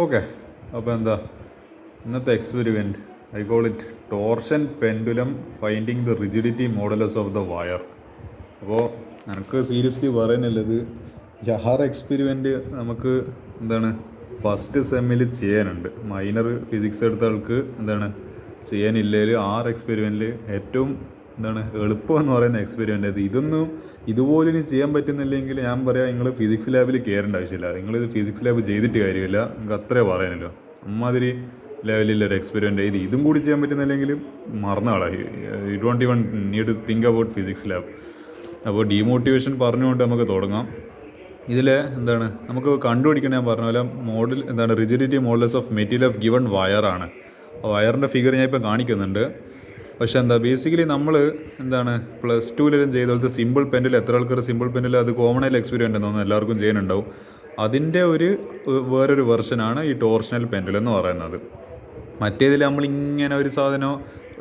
Okay, അപ്പോൾ എന്താ ഇന്നത്തെ experiment I call it torsion pendulum finding the rigidity modulus of the wire. അപ്പോൾ എനിക്ക് സീരിയസ്ലി പറയുന്നുള്ളത് ഈ എക്സ്പെരിമെൻറ്റ് നമുക്ക് എന്താണ് ഫസ്റ്റ് സെമ്മിൽ ചെയ്യാനുണ്ട്. മൈനർ ഫിസിക്സ് എടുത്ത ആൾക്ക് എന്താണ് ചെയ്യാനില്ലെങ്കിൽ എക്സ്പെരിമെൻറ്റിൽ ഏറ്റവും എന്താണ് എളുപ്പം എന്ന് പറയുന്ന എക്സ്പെരിമെൻ്റ് അത്. ഇതുപോലെ ഇനി ചെയ്യാൻ പറ്റുന്നില്ലെങ്കിൽ ഞാൻ പറയാം, നിങ്ങൾ ഫിസിക്സ് ലാബിൽ കയറേണ്ട ആവശ്യമില്ല. നിങ്ങളിത് ഫിസിക്സ് ലാബ് ചെയ്തിട്ട് കാര്യമില്ല, നിങ്ങൾക്ക് അത്രേ പറയാനല്ലോ. അമ്മാതിരി ലെവലിലൊരു എക്സ്പെരിമെൻ്റ് ചെയ്ത് ഇതും കൂടി ചെയ്യാൻ പറ്റുന്നില്ലെങ്കിൽ മറന്നാളായി. You don't even need to think about physics lab. അപ്പോൾ ഡീമോട്ടിവേഷൻ പറഞ്ഞുകൊണ്ട് നമുക്ക് തുടങ്ങാം. ഇതിൽ എന്താണ് നമുക്ക് കണ്ടുപിടിക്കണം, ഞാൻ പറഞ്ഞ പോലെ മോഡൽ എന്താണ് rigidity modulus of material of given വയറാണ്. വയറിൻ്റെ ഫിഗർ ഞാൻ ഇപ്പോൾ കാണിക്കുന്നുണ്ട്. പക്ഷേ ബേസിക്കലി നമ്മൾ എന്താണ് പ്ലസ് ടുവിലും ചെയ്ത പോലത്തെ സിമ്പിൾ പെൻഡിൽ എത്ര ആൾക്കാർ സിമ്പിൾ പെൻഡിൽ അത് കോമൺ ആയിട്ട് എക്സ്പീരിയൻസ് തോന്നുന്നു, എല്ലാവർക്കും ചെയ്യാനുണ്ടാവും. അതിൻ്റെ വേറൊരു വെർഷനാണ് ഈ ടോർഷണൽ പെൻഡിൽ എന്ന് പറയുന്നത്. മറ്റേതിൽ നമ്മളിങ്ങനെ ഒരു സാധനം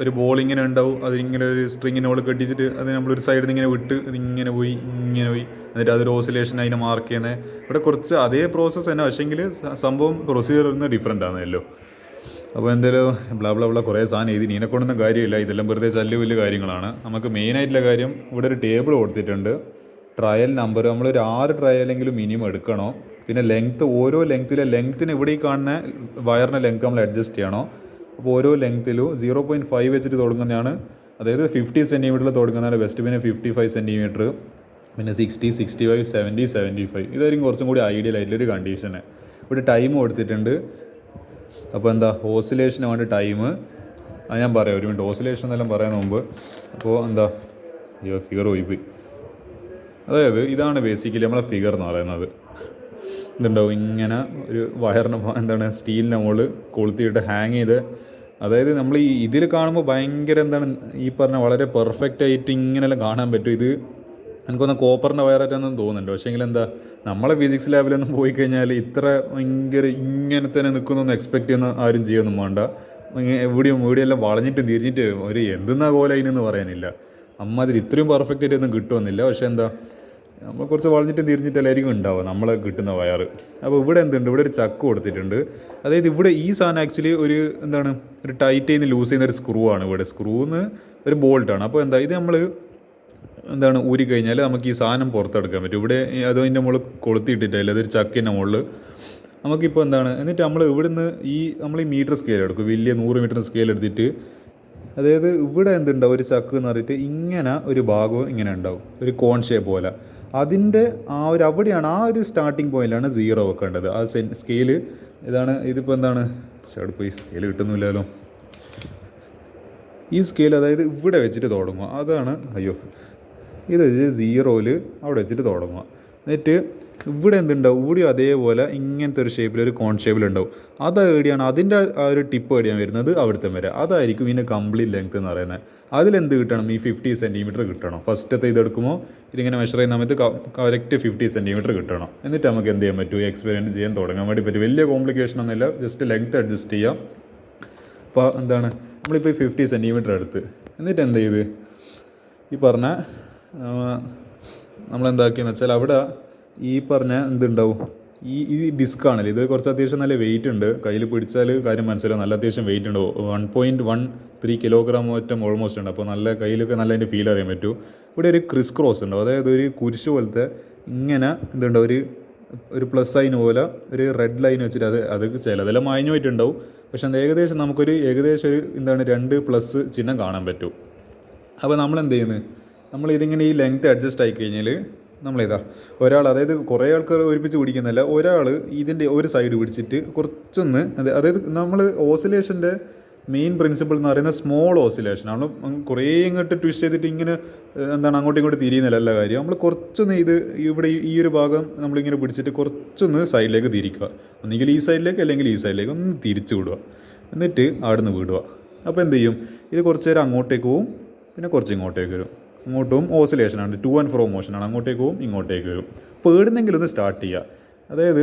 ഒരു ബോൾ ഇങ്ങനെ ഉണ്ടാവും, അതിങ്ങനെ ഒരു സ്ട്രിങ്ങിനോട് കെട്ടിച്ചിട്ട് അത് നമ്മളൊരു സൈഡിൽ നിന്ന് ഇങ്ങനെ വിട്ട് അതിങ്ങനെ പോയി എന്നിട്ട് അതൊരു ഓസിലേഷൻ അതിനെ മാർക്ക് ചെയ്യുന്നത്. ഇവിടെ കുറച്ച് അതേ പ്രോസസ്സ് തന്നെ, പക്ഷേങ്കിൽ സംഭവം പ്രൊസീജിയർ ഒന്ന് ഡിഫറെൻ്റ് ആണല്ലോ. അപ്പോൾ എന്തായാലും ബ്ലാ കുറേ സാധനം എഴുതി ഇതിനെക്കൊണ്ടൊന്നും കാര്യമില്ല, ഇതെല്ലാം വെറുതെ വലിയ കാര്യങ്ങളാണ്. നമുക്ക് മെയിനായിട്ടുള്ള കാര്യം ഇവിടെ ഒരു ടേബിൾ കൊടുത്തിട്ടുണ്ട്. ട്രയൽ നമ്പർ നമ്മളൊരു 6 ട്രയലെങ്കിലും മിനിമം എടുക്കണോ. പിന്നെ ലെങ്ത്ത്, ഓരോ ലെങ്ത്തിന് ഇവിടെ ഈ കാണുന്ന വയറിൻ്റെ ലെങ്ത്ത് നമ്മൾ അഡ്ജസ്റ്റ് ചെയ്യണോ. അപ്പോൾ ഓരോ ലെങ്ത്തിലും 0.5 വെച്ചിട്ട് തുടങ്ങുന്നതാണ്. അതായത് 50 സെൻറ്റിമീറ്ററിൽ തുടങ്ങുന്നതാണ് ബെസ്റ്റ്. പിന്നെ 55 സെൻറ്റിമീറ്റർ, പിന്നെ 60, 65, 70, 75. ഇതായിരിക്കും കുറച്ചും കൂടി ഐഡിയൽ ആയിട്ടുള്ളൊരു കണ്ടീഷന്. ഇവിടെ ടൈം കൊടുത്തിട്ടുണ്ട്. അപ്പോൾ ഓസിലേഷന് വേണ്ട ടൈം അത് ഞാൻ പറയാം. ഒരു മിനിറ്റ്, ഓസിലേഷൻ എന്നെല്ലാം പറയാൻ മുമ്പ്. അപ്പോൾ ഫിഗർ പോയിപ്പോയി. അതായത് ഇതാണ് ബേസിക്കലി നമ്മളെ ഫിഗർ എന്ന് പറയുന്നത്. ഇതുണ്ടാവും ഇങ്ങനെ ഒരു വയറിന് സ്റ്റീലിൻ്റെ മുകളിൽ കൊളുത്തിയിട്ട് ഹാങ് ചെയ്ത്. അതായത് നമ്മൾ ഇതിൽ കാണുമ്പോൾ ഭയങ്കര ഈ പറഞ്ഞ വളരെ പെർഫെക്റ്റ് ആയിട്ട് ഇങ്ങനെല്ലാം കാണാൻ പറ്റും. ഇത് എനിക്കൊന്ന് കോപ്പറിൻ്റെ വയറായിട്ടൊന്നും തോന്നുന്നുണ്ട്. പക്ഷേങ്കിൽ നമ്മളെ ഫിസിക്സ് ലാബിലൊന്നും പോയി കഴിഞ്ഞാൽ ഇത്ര ഭയങ്കര ഇങ്ങനെ തന്നെ നിൽക്കുന്നൊന്നും എക്സ്പെക്റ്റ് ചെയ്യുന്ന ആരും ചെയ്യൊന്നും വേണ്ട. എവിടെയെല്ലാം വളഞ്ഞിട്ടും തിരിഞ്ഞിട്ട് ഒരു എന്തെന്നാ കോലയിനെന്ന് പറയാനില്ല. അമ്മാതിരി ഇത്രയും പെർഫെക്റ്റ് ആയിട്ടൊന്നും കിട്ടുമെന്നില്ല. പക്ഷേ നമ്മൾ കുറച്ച് വളഞ്ഞിട്ടും തിരിഞ്ഞിട്ടല്ലായിരിക്കും ഉണ്ടാവുക നമ്മളെ കിട്ടുന്ന വയർ. അപ്പോൾ ഇവിടെ ഇവിടെ ഒരു ചക്ക് കൊടുത്തിട്ടുണ്ട്. അതായത് ഇവിടെ ഈ സാധനം ആക്ച്വലി ഒരു ടൈറ്റ് ചെയ്യുന്ന ലൂസ് ചെയ്യുന്ന ഒരു സ്ക്രൂ ആണ്. ഇവിടെ സ്ക്രൂന്ന് ഒരു ബോൾട്ടാണ്. അപ്പോൾ ഇത് നമ്മൾ ഊരി കഴിഞ്ഞാൽ നമുക്ക് ഈ സാധനം പുറത്തെടുക്കാൻ പറ്റും. ഇവിടെ അതിൻ്റെ മുകളിൽ കൊളുത്തിയിട്ടിട്ടില്ല, അതൊരു ചക്കിൻ്റെ മുകളിൽ നമുക്കിപ്പോൾ എന്നിട്ട് നമ്മൾ ഇവിടുന്ന് നമ്മൾ ഈ മീറ്റർ സ്കെയിൽ എടുക്കും, വലിയ 100 മീറ്റർ സ്കെയിൽ എടുത്തിട്ട്. അതായത് ഇവിടെ ഒരു ചക്ക് എന്ന് പറഞ്ഞിട്ട് ഇങ്ങനെ ഒരു ഭാഗവും ഇങ്ങനെ ഉണ്ടാവും, ഒരു കോൺ ഷേപ്പ് പോലെ. അതിൻ്റെ അവിടെയാണ് ഒരു സ്റ്റാർട്ടിങ് പോയിൻ്റാണ് 0 വെക്കേണ്ടത്. ആ സ്കെയില് ഇതിപ്പോൾ ചെടുപ്പ് ഈ സ്കെയിൽ കിട്ടുന്നില്ലല്ലോ. ഈ സ്കെയിൽ അതായത് ഇവിടെ വെച്ചിട്ട് തുടങ്ങുക. ഇത് 0-ൽ അവിടെ വെച്ചിട്ട് തുടങ്ങുക. എന്നിട്ട് ഇവിടെ ഇവിടെ അതേപോലെ ഇങ്ങനത്തെ ഒരു ഷേപ്പിൽ ഒരു കോൺ ഷേപ്പിലുണ്ടാവും. അത് എവിടെയാണ് അതിൻ്റെ ആ ഒരു ടിപ്പ് എവിടെയാണ് വരുന്നത്, അവിടുത്തെ വരെ. അതായിരിക്കും ഇതിൻ്റെ കംപ്ലീറ്റ് ലെങ്ത്ത് എന്ന് പറയുന്നത്. കിട്ടണം ഈ 50 സെൻറ്റിമീറ്റർ കിട്ടണം. ഫസ്റ്റത്തെ ഇതെടുക്കുമ്പോൾ ഇതിങ്ങനെ മെഷർ ചെയ്യുന്ന സമയത്ത് കറക്റ്റ് 50 സെൻറ്റിമീറ്റർ കിട്ടണം. എന്നിട്ട് നമുക്ക് എന്ത് ചെയ്യാൻ പറ്റും, എക്സ്പെരിമെൻറ്റ് ചെയ്യാൻ തുടങ്ങാൻ വേണ്ടി പറ്റും. വലിയ കോംപ്ലിക്കേഷൻ ഒന്നുമില്ല, ജസ്റ്റ് ലെങ്ത്ത് അഡ്ജസ്റ്റ് ചെയ്യാം. അപ്പോൾ നമ്മളിപ്പോൾ 50 സെൻറ്റിമീറ്റർ എടുത്ത് എന്നിട്ട് എന്ത് ചെയ്ത് ഈ പറഞ്ഞ നമ്മളെന്താക്കിയെന്ന് വെച്ചാൽ അവിടെ ഈ പറഞ്ഞ ഈ ഡിസ്ക് ആണല്ലോ, ഇത് കുറച്ച് അത്യാവശ്യം നല്ല വെയിറ്റ് ഉണ്ട്. കയ്യിൽ പിടിച്ചാൽ കാര്യം മനസ്സിലാവും, നല്ല അത്യാവശ്യം വെയിറ്റ് ഉണ്ട്. 1.13 കിലോഗ്രാം മറ്റും ഓൾമോസ്റ്റ് ഉണ്ട്. അപ്പോൾ നല്ല കയ്യിലൊക്കെ നല്ല അതിൻ്റെ ഫീൽ അറിയാൻ പറ്റും. ഇവിടെ ഒരു ക്രിസ് ക്രോസ് ഉണ്ടാവും, അതായത് ഒരു കുരിശ് പോലത്തെ ഇങ്ങനെ ഒരു പ്ലസ് സൈൻ പോലെ ഒരു റെഡ് ലൈൻ വെച്ചിട്ട് അത് ചിലതെല്ലാം മാഞ്ഞു പോയിട്ടുണ്ടാവും. പക്ഷേ ഏകദേശം നമുക്കൊരു ഒരു 2 പ്ലസ് ചിഹ്നം കാണാൻ പറ്റും. അപ്പോൾ നമ്മളെന്ത് ചെയ്യുന്നത്, ഇതിങ്ങനെ ഈ ലെങ്ത്ത് അഡ്ജസ്റ്റ് ആയി കഴിഞ്ഞാൽ ഒരാൾ, അതായത് കുറേ ആൾക്കാർ ഒരുമിച്ച് പിടിക്കുന്നില്ല, ഒരാൾ ഇതിൻ്റെ ഒരു സൈഡ് പിടിച്ചിട്ട് കുറച്ചൊന്ന് അതായത് നമ്മൾ ഓസിലേഷൻ്റെ മെയിൻ പ്രിൻസിപ്പിൾ എന്ന് പറയുന്നത് സ്മോൾ ഓസിലേഷൻ. നമ്മൾ കുറേ ഇങ്ങോട്ട് ട്വിസ്റ്റ് ചെയ്തിട്ട് ഇങ്ങനെ അങ്ങോട്ടും ഇങ്ങോട്ടും തിരിയുന്നില്ല എല്ലാ കാര്യം. നമ്മൾ കുറച്ചൊന്ന് ഇവിടെ ഈ ഒരു ഭാഗം നമ്മളിങ്ങനെ പിടിച്ചിട്ട് കുറച്ചൊന്ന് സൈഡിലേക്ക് തിരിക്കുക. ഒന്നുകിൽ ഈ സൈഡിലേക്ക് അല്ലെങ്കിൽ ഈ സൈഡിലേക്ക് ഒന്ന് തിരിച്ചു വിടുക. എന്നിട്ട് അവിടെ നിന്ന് വിടുക. അപ്പോൾ എന്ത് ചെയ്യും, ഇത് കുറച്ച് നേരം അങ്ങോട്ടേക്ക് പോവും, പിന്നെ കുറച്ച് ഇങ്ങോട്ടേക്ക് വരും. അങ്ങോട്ടും ഓസിലേഷനാണ്, ടു ആൻഡ് ഫ്രോ മോഷനാണ്, അങ്ങോട്ടേക്ക് പോവും ഇങ്ങോട്ടേക്ക് വരും. അപ്പോൾ എവിടുന്നെങ്കിലും ഒന്ന് സ്റ്റാർട്ട് ചെയ്യുക. അതായത്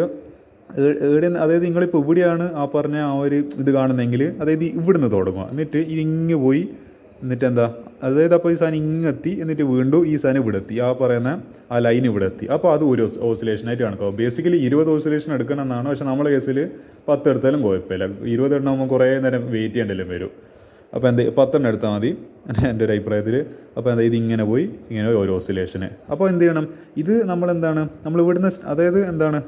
നിങ്ങളിപ്പോൾ ഇവിടെയാണ് ആ പറഞ്ഞ ഇത് കാണുന്നതെങ്കിൽ അതായത് ഇവിടുന്ന് തുടങ്ങുക. എന്നിട്ട് ഇതിങ്ങ് പോയി, എന്നിട്ട് അതായത് അപ്പോൾ ഈ സാധനം ഇങ്ങെത്തി, എന്നിട്ട് വീണ്ടും ഈ സാധനം ഇവിടെ എത്തി, ആ പറയുന്ന ആ ലൈൻ ഇവിടെ എത്തി. അപ്പോൾ അത് ഒരു ഓസിലേഷനായിട്ട് കണക്കാവും. ബേസിക്കലി 20 ഓസിലേഷൻ എടുക്കണം എന്നാണ്. പക്ഷേ നമ്മുടെ കേസിൽ 10 എടുത്താലും കുഴപ്പമില്ല. 20 എണ്ണമാകുമ്പോൾ കുറേ നേരം വെയിറ്റ് ചെയ്യേണ്ടല്ലോ വരും. അപ്പോൾ എന്ത് 10 എണ്ണം എടുത്താൽ മതി എൻ്റെ ഒരു അഭിപ്രായത്തിൽ. അപ്പോൾ എന്താ ഇതിങ്ങനെ പോയി ഇങ്ങനെ ഒരു ഓസിലേഷന്. അപ്പോൾ എന്ത് ചെയ്യണം, ഇത് നമ്മളെന്താണ് നമ്മൾ ഇവിടുന്ന് അതായത് എന്താണ്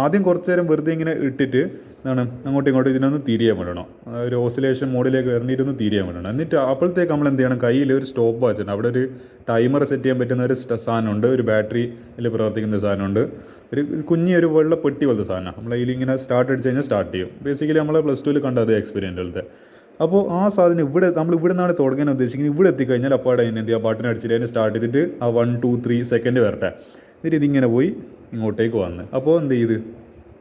ആദ്യം കുറച്ച് നേരം വെറുതെ ഇങ്ങനെ ഇട്ടിട്ട് എന്താണ് അങ്ങോട്ടും ഇങ്ങോട്ടും ഇതിനൊന്ന് തിരിയാൻ വിടണം. ഒരു ഓസിലേഷൻ മോഡിലേക്ക് ഇറങ്ങിയിട്ടൊന്ന് തിരിയാൻ വിടണം. എന്നിട്ട് അപ്പോഴത്തേക്ക് നമ്മൾ എന്ത് ചെയ്യണം, കയ്യിൽ ഒരു സ്റ്റോപ്പ് വാച്ചിട്ടുണ്ട്, അവിടെ ഒരു ടൈമർ സെറ്റ് ചെയ്യാൻ പറ്റുന്ന ഒരു സാധനമുണ്ട്, ഒരു ബാറ്ററിയിൽ പ്രവർത്തിക്കുന്ന സാധനമുണ്ട്, ഒരു കുഞ്ഞൊരു വെള്ള പെട്ടി പോലത്തെ സാധനം. നമ്മൾ അതിലിങ്ങനെ സ്റ്റാർട്ട് അടിച്ച് കഴിഞ്ഞാൽ സ്റ്റാർട്ട് ചെയ്യും. ബേസിക്കലി നമ്മൾ +2 കണ്ട അതേ എക്സ്പീരിയൻസ്. അപ്പോൾ ആ സാധനം നമ്മൾ ഇവിടെ നിന്നാണ് തുടങ്ങാൻ ഉദ്ദേശിക്കുന്നത്. ഇവിടെ എത്തിക്കഴിഞ്ഞാൽ അപ്പോൾ അതിന് എന്ത് ചെയ്യുക, ബട്ടൺ അടിച്ചിട്ട് അതിന് സ്റ്റാർട്ട് ചെയ്തിട്ട് ആ 1 2 3 സെക്കൻഡ് വരട്ടെ. എന്നിട്ട് ഇതിങ്ങനെ പോയി ഇങ്ങോട്ടേക്ക് വന്ന് അപ്പോൾ എന്ത് ചെയ്ത്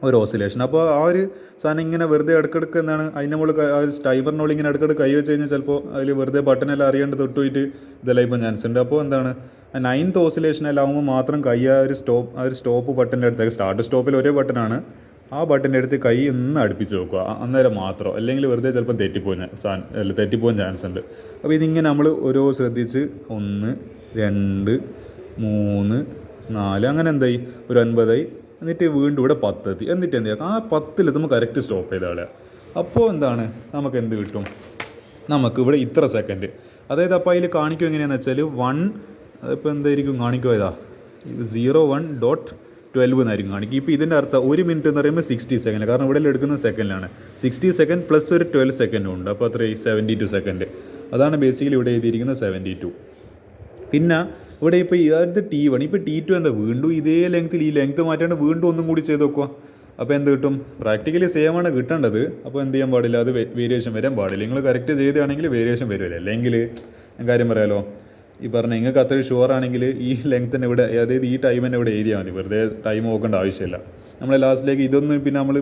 ഒരു ഓസിലേഷൻ. അപ്പോൾ ആ ഒരു സാധനം ഇങ്ങനെ വെറുതെ ഇടയ്ക്കിടയ്ക്ക് എന്താണ് അതിൻ്റെ മുകളിൽ ആ ടൈമറിനോട് ഇങ്ങനെ ഇടയ്ക്കിടയ്ക്ക് കൈ വെച്ച് കഴിഞ്ഞാൽ ചിലപ്പോൾ അതിൽ വെറുതെ ബട്ടണെല്ലാം അറിയാണ്ട് തൊട്ടുപോയിട്ട് ഇതെല്ലാം ഇപ്പോൾ ചാൻസ് ഉണ്ട്. അപ്പോൾ എന്താണ് 9th ഓസിലേഷനെല്ലാം ആകുമ്പോൾ മാത്രം കൈ ആ ഒരു സ്റ്റോപ്പ് ബട്ടൻ്റെ അടുത്തേക്ക്, സ്റ്റാർട്ട് സ്റ്റോപ്പിൽ ഒരേ ബട്ടനാണ്, ആ ബട്ടൻ്റെ അടുത്ത് കൈ ഒന്ന് അടുപ്പിച്ച് വെക്കുക അന്നേരം മാത്രം. അല്ലെങ്കിൽ വെറുതെ ചിലപ്പോൾ തെറ്റിപ്പോകാൻ ചാൻസ് ഉണ്ട്. അപ്പോൾ ഇതിങ്ങനെ നമ്മൾ ഓരോ ശ്രദ്ധിച്ച് 1 2 3 4 അങ്ങനെ എന്തായി ഒരു 9 എന്നിട്ട് വീണ്ടും ഇവിടെ 10 എത്തി. എന്നിട്ട് എന്ത് ചെയ്യുക, ആ 10 നമ്മൾ കറക്റ്റ് സ്റ്റോപ്പ് ചെയ്ത ആളെ. അപ്പോൾ എന്താണ് നമുക്ക് എന്ത് കിട്ടും, നമുക്ക് ഇവിടെ ഇത്ര സെക്കൻഡ്, അതായത് അപ്പോൾ അതിൽ കാണിക്കും എങ്ങനെയാണെന്ന് വെച്ചാൽ 1 അതിപ്പോൾ എന്തായിരിക്കും കാണിക്കുക, ഇതാ 01.12 എന്നായിരിക്കും കാണിക്കും. ഇപ്പോൾ ഇതിൻ്റെ അർത്ഥം 1 മിനിറ്റ് എന്ന് പറയുമ്പോൾ 60 സെക്കൻഡ്, കാരണം ഇവിടെ എടുക്കുന്ന സെക്കൻഡിലാണ്. 60 സെക്കൻഡ് പ്ലസ് ഒരു 12 സെക്കൻഡും ഉണ്ട്. അപ്പോൾ അത്രയും 72 സെക്കൻഡ്. അതാണ് ബേസിക്കലി ഇവിടെ എഴുതിയിരിക്കുന്ന 72. പിന്നെ ഇവിടെ ഇപ്പോൾ ഇതായത് T1, ഇപ്പോൾ T2 എന്താ വീണ്ടും ഇതേ ലെങ്ത്തിൽ ഈ ലെങ്ത്ത് മാറ്റാണ്ട് വീണ്ടും ഒന്നും കൂടി ചെയ്ത് നോക്കുക. അപ്പോൾ എന്ത് കിട്ടും, പ്രാക്ടിക്കലി സെയിം ആണ് കിട്ടേണ്ടത്. അപ്പോൾ എന്ത് ചെയ്യാൻ പാടില്ല, അത് വേരിയേഷൻ വരാൻ പാടില്ല. നിങ്ങൾ കറക്റ്റ് ചെയ്താണെങ്കിൽ വേരിയേഷൻ വരുമല്ലോ. അല്ലെങ്കിൽ കാര്യം പറയാമല്ലോ, ഈ പറഞ്ഞ നിങ്ങൾക്ക് അത്രയും ഷുവർ ആണെങ്കിൽ ഈ ലെങ്ത് തന്നെ ഇവിടെ, അതായത് ഈ ടൈം തന്നെ ഇവിടെ എഴുതിയാൽ മതി, വെറുതെ ടൈം നോക്കേണ്ട ആവശ്യമില്ല. നമ്മൾ ലാസ്റ്റിലേക്ക് ഇതൊന്നും